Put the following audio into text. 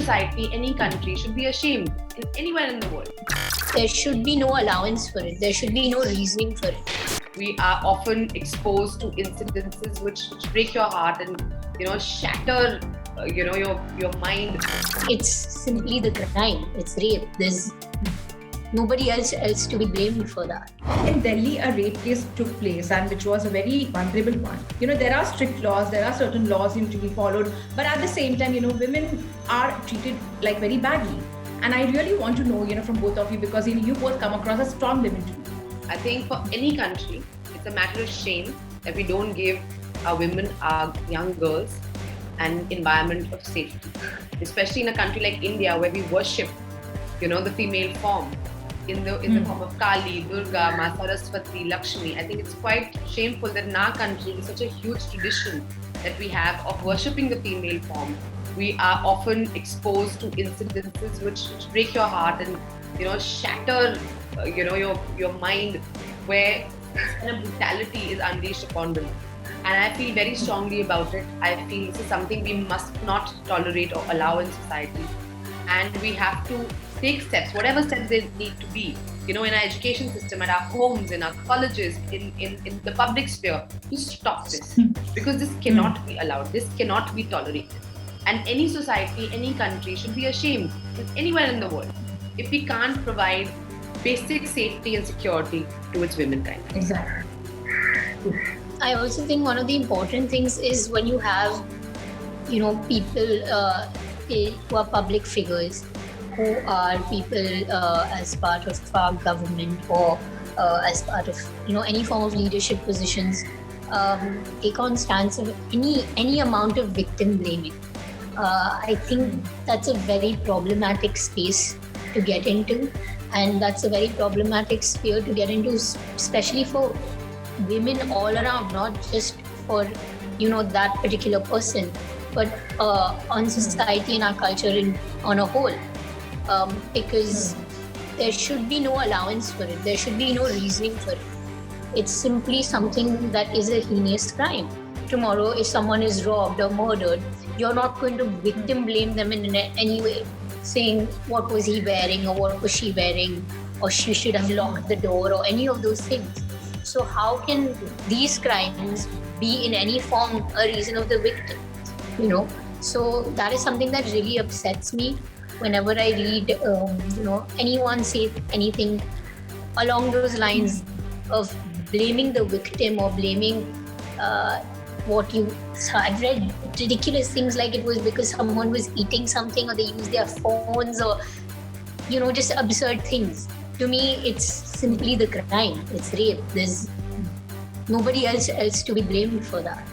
society, any country should be ashamed anywhere in the world. There should be no allowance for it. There should be no reasoning for it. We are often exposed to incidences which break your heart and shatter your mind. It's simply the crime. It's rape. There's nobody else to be blamed for that. In Delhi, a rape case took place, and which was a very vulnerable one. There are strict laws, there are certain laws to be followed, but at the same time, women are treated like very badly. And I really want to know, from both of you, because you both come across as strong women too. I think for any country, it's a matter of shame that we don't give our women, our young girls, an environment of safety. Especially in a country like India, where we worship, the female form. In the form of Kali, Durga, Ma Saraswati, Lakshmi. I think it's quite shameful that in our country, it's such a huge tradition that we have of worshipping the female form. We are often exposed to incidences which break your heart and shatter your mind, where kind of brutality is unleashed upon them. And I feel very strongly about it. I feel this is something we must not tolerate or allow in society. And we have to take steps, whatever steps they need to be, in our education system, at our homes, in our colleges, in the public sphere, to stop this. Because this cannot be allowed, this cannot be tolerated. And any society, any country should be ashamed, anywhere in the world, if we can't provide basic safety and security to its womenkind. Exactly. I also think one of the important things is when you have, people who are public figures, who are people as part of our government or as part of any form of leadership positions, take on stance of any amount of victim blaming. I think that's a very problematic space to get into, and that's a very problematic sphere to get into, especially for women all around, not just for that particular person, but on society and our culture on a whole. Because there should be no allowance for it. There should be no reasoning for it. It's simply something that is a heinous crime. Tomorrow, if someone is robbed or murdered, you're not going to victim blame them in any way, saying what was he wearing or what was she wearing, or she should have locked the door, or any of those things. So how can these crimes be in any form a reason of the victim? So that is something that really upsets me whenever I read, anyone say anything along those lines of blaming the victim or blaming So I've read ridiculous things like it was because someone was eating something, or they used their phones, or just absurd things. To me, it's simply the crime. It's rape. There's nobody else to be blamed for that.